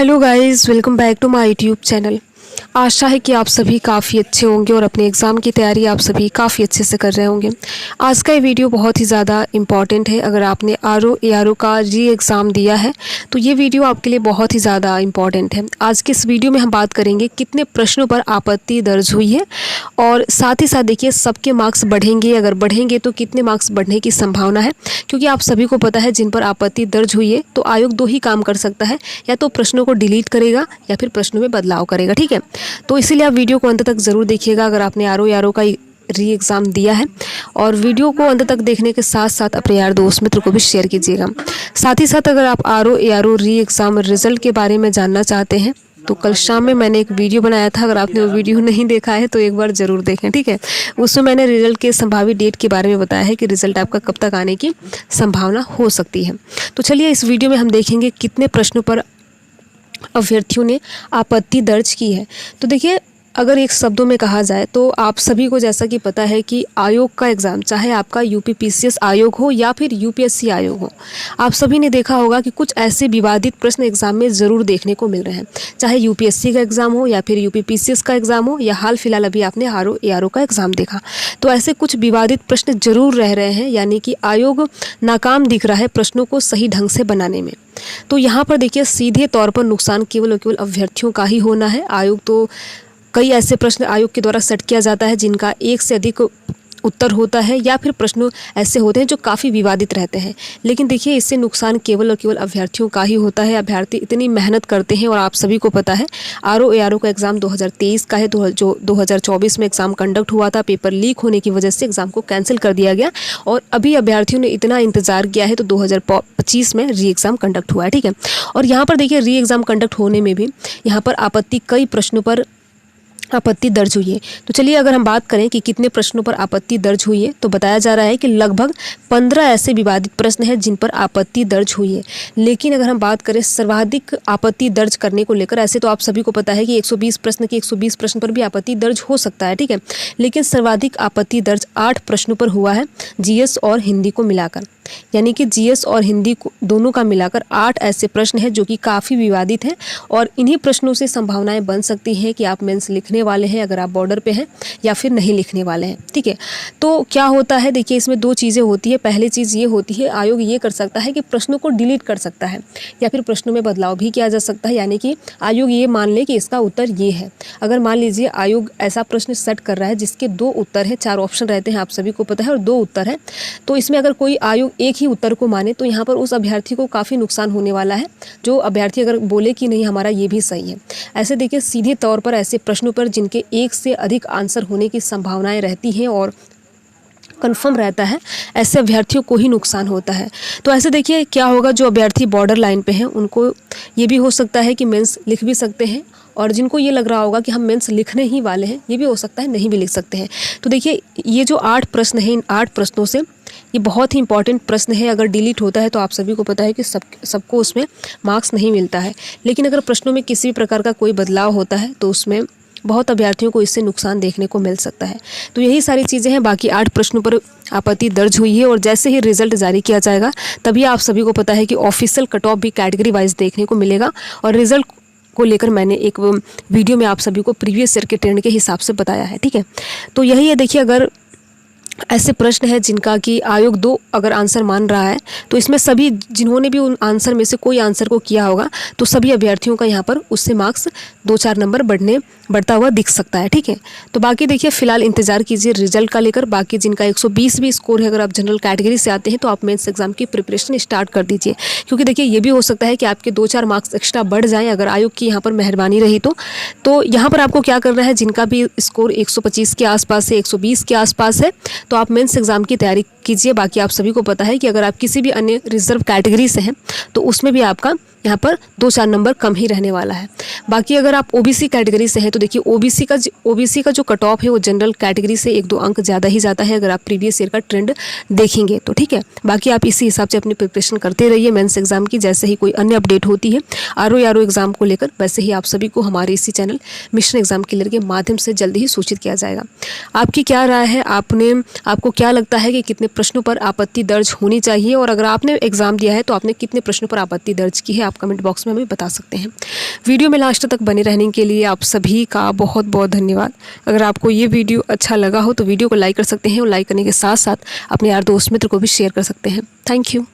Hello guys, welcome back to my YouTube channel. आशा है कि आप सभी काफ़ी अच्छे होंगे और अपने एग्ज़ाम की तैयारी आप सभी काफ़ी अच्छे से कर रहे होंगे। आज का ये वीडियो बहुत ही ज़्यादा इम्पॉर्टेंट है। अगर आपने आरओ का री एग्ज़ाम दिया है तो ये वीडियो आपके लिए बहुत ही ज़्यादा इम्पॉर्टेंट है। आज के इस वीडियो में हम बात करेंगे कितने प्रश्नों पर आपत्ति दर्ज हुई है और साथ ही साथ देखिए सबके मार्क्स बढ़ेंगे, अगर बढ़ेंगे तो कितने मार्क्स बढ़ने की संभावना है, क्योंकि आप सभी को पता है जिन पर आपत्ति दर्ज हुई है तो आयोग दो ही काम कर सकता है, या तो प्रश्नों को डिलीट करेगा या फिर प्रश्नों में बदलाव करेगा। ठीक है, तो इसीलिए आप वीडियो को अंत तक ज़रूर देखिएगा अगर आपने आरओ का री एग्ज़ाम दिया है, और वीडियो को अंत तक देखने के साथ साथ अपने यार दोस्त मित्र को भी शेयर कीजिएगा। साथ ही साथ अगर आप आरओ री एग्ज़ाम रिज़ल्ट के बारे में जानना चाहते हैं तो कल शाम में मैंने एक वीडियो बनाया था, अगर आपने वो वीडियो नहीं देखा है तो एक बार ज़रूर देखें। ठीक है, उसमें मैंने रिज़ल्ट के संभावित डेट के बारे में बताया है कि रिज़ल्ट आपका कब तक आने की संभावना हो सकती है। तो चलिए इस वीडियो में हम देखेंगे कितने प्रश्नों पर अभ्यर्थियों ने आपत्ति दर्ज की है। तो देखिए, अगर एक शब्दों में कहा जाए तो आप सभी को जैसा कि पता है कि आयोग का एग्ज़ाम, चाहे आपका यूपीपीसीएस आयोग हो या फिर यूपीएससी आयोग हो, आप सभी ने देखा होगा कि कुछ ऐसे विवादित प्रश्न एग्ज़ाम में ज़रूर देखने को मिल रहे हैं। चाहे यूपीएससी का एग्ज़ाम हो या फिर यूपीपीसीएस का एग्ज़ाम हो, या हाल फिलहाल अभी आपने आरओ का एग्ज़ाम देखा, तो ऐसे कुछ विवादित प्रश्न जरूर रह रहे हैं, यानी कि आयोग नाकाम दिख रहा है प्रश्नों को सही ढंग से बनाने में। तो यहाँ पर देखिए सीधे तौर पर नुकसान केवल और केवल अभ्यर्थियों का ही होना है। आयोग तो कई ऐसे प्रश्न आयोग के द्वारा सेट किया जाता है जिनका एक से अधिक उत्तर होता है, या फिर प्रश्न ऐसे होते हैं जो काफ़ी विवादित रहते हैं। लेकिन देखिए इससे नुकसान केवल और केवल अभ्यर्थियों का ही होता है। अभ्यर्थी इतनी मेहनत करते हैं और आप सभी को पता है आरओ का एग्ज़ाम 2023 का है, जो 2024 में एग्ज़ाम कंडक्ट हुआ था, पेपर लीक होने की वजह से एग्ज़ाम को कैंसिल कर दिया गया, और अभी अभ्यर्थियों ने इतना इंतज़ार किया है तो 2025 में री एग्ज़ाम कंडक्ट हुआ है। ठीक है, और यहाँ पर देखिए री एग्ज़ाम कंडक्ट होने में भी यहाँ पर कई प्रश्नों पर आपत्ति दर्ज हुई है। तो चलिए अगर हम बात करें कि कितने प्रश्नों पर आपत्ति दर्ज हुई है, तो बताया जा रहा है कि लगभग 15 ऐसे विवादित प्रश्न हैं जिन पर आपत्ति दर्ज हुई है। लेकिन अगर हम बात करें सर्वाधिक आपत्ति दर्ज करने को लेकर, ऐसे तो आप सभी को पता है कि 120 प्रश्न पर भी आपत्ति दर्ज हो सकता है। ठीक है, लेकिन सर्वाधिक आपत्ति दर्ज 8 प्रश्नों पर हुआ है, जीएस और हिंदी को मिलाकर, यानी कि जीएस और हिंदी को दोनों का मिलाकर 8 ऐसे प्रश्न हैं जो कि काफ़ी विवादित हैं, और इन्हीं प्रश्नों से संभावनाएं बन सकती हैं कि आप मेंस लिखने वाले हैं अगर आप बॉर्डर पे हैं, या फिर नहीं लिखने वाले हैं। ठीक है, तो क्या होता है, देखिए इसमें दो चीज़ें होती है। पहली चीज़ ये होती है, आयोग ये कर सकता है कि प्रश्नों को डिलीट कर सकता है या फिर प्रश्नों में बदलाव भी किया जा सकता है, यानी कि आयोग ये मान ले कि इसका उत्तर ये है। अगर मान लीजिए आयोग ऐसा प्रश्न सेट कर रहा है जिसके 2 उत्तर हैं, 4 ऑप्शन रहते हैं आप सभी को पता है, और 2 उत्तर हैं, तो इसमें अगर कोई आयोग एक ही उत्तर को माने तो यहाँ पर उस अभ्यर्थी को काफ़ी नुकसान होने वाला है, जो अभ्यर्थी अगर बोले कि नहीं हमारा ये भी सही है। ऐसे देखिए सीधे तौर पर ऐसे प्रश्नों पर जिनके एक से अधिक आंसर होने की संभावनाएं रहती हैं और कंफर्म रहता है, ऐसे अभ्यर्थियों को ही नुकसान होता है। तो ऐसे देखिए क्या होगा, जो अभ्यर्थी बॉर्डर लाइन पे हैं उनको ये भी हो सकता है कि मेंस लिख भी सकते हैं, और जिनको ये लग रहा होगा कि हम मेंस लिखने ही वाले हैं, ये भी हो सकता है नहीं भी लिख सकते हैं। तो देखिए ये जो 8 प्रश्न हैं, इन 8 प्रश्नों से ये बहुत ही इंपॉर्टेंट प्रश्न है। अगर डिलीट होता है तो आप सभी को पता है कि सबको उसमें मार्क्स नहीं मिलता है, लेकिन अगर प्रश्नों में किसी भी प्रकार का कोई बदलाव होता है तो उसमें बहुत अभ्यर्थियों को इससे नुकसान देखने को मिल सकता है। तो यही सारी चीज़ें हैं। बाकी 8 प्रश्नों पर आपत्ति दर्ज हुई है, और जैसे ही रिजल्ट जारी किया जाएगा तभी आप सभी को पता है कि ऑफिशियल कट ऑफ भी कैटेगरी वाइज देखने को मिलेगा, और रिजल्ट को लेकर मैंने एक वीडियो में आप सभी को प्रीवियस ईयर के ट्रेंड के हिसाब से बताया है। ठीक है, तो यही है। देखिए अगर ऐसे प्रश्न है जिनका कि आयोग 2 अगर आंसर मान रहा है, तो इसमें सभी जिन्होंने भी उन आंसर में से कोई आंसर को किया होगा तो सभी अभ्यर्थियों का यहाँ पर उससे मार्क्स 2-4 नंबर बढ़ता हुआ दिख सकता है। ठीक है, तो बाकी देखिए फिलहाल इंतजार कीजिए रिजल्ट का लेकर। बाकी जिनका 120 भी स्कोर है, अगर आप जनरल कैटेगरी से आते हैं तो आप मेंस एग्जाम की प्रिपरेशन स्टार्ट कर दीजिए, क्योंकि देखिए ये भी हो सकता है कि आपके 2-4 मार्क्स एक्स्ट्रा बढ़ जाएँ अगर आयोग की यहाँ पर मेहरबानी रही तो यहाँ पर आपको क्या करना है, जिनका भी स्कोर 125 के आसपास है, 120 के आसपास है, तो आप मेंस एग्ज़ाम की तैयारी कीजिए। बाकी आप सभी को पता है कि अगर आप किसी भी अन्य रिजर्व कैटेगरी से हैं तो उसमें भी आपका यहाँ पर 2-4 नंबर कम ही रहने वाला है। बाकी अगर आप ओबीसी कैटेगरी से हैं तो देखिए ओबीसी का जो कट ऑफ है वो जनरल कैटेगरी से 1-2 अंक ज़्यादा ही जाता है, अगर आप प्रीवियस ईयर का ट्रेंड देखेंगे तो। ठीक है, बाकी आप इसी हिसाब से अपनी प्रिपरेशन करते रहिए मेंस एग्जाम की। जैसे ही कोई अन्य अपडेट होती है आरओ एग्जाम को लेकर, वैसे ही आप सभी को हमारे इसी चैनल मिशन एग्जाम क्लियर के माध्यम से जल्दी ही सूचित किया जाएगा। आपकी क्या राय है, आपको क्या लगता है कि कितने प्रश्नों पर आपत्ति दर्ज होनी चाहिए, और अगर आपने एग्ज़ाम दिया है तो आपने कितने प्रश्नों पर आपत्ति दर्ज की है, आप कमेंट बॉक्स में हमें बता सकते हैं। वीडियो में लास्ट तक बने रहने के लिए आप सभी का बहुत बहुत धन्यवाद। अगर आपको ये वीडियो अच्छा लगा हो तो वीडियो को लाइक कर सकते हैं, और लाइक करने के साथ साथ अपने यार दोस्त मित्र को भी शेयर कर सकते हैं। Thank you.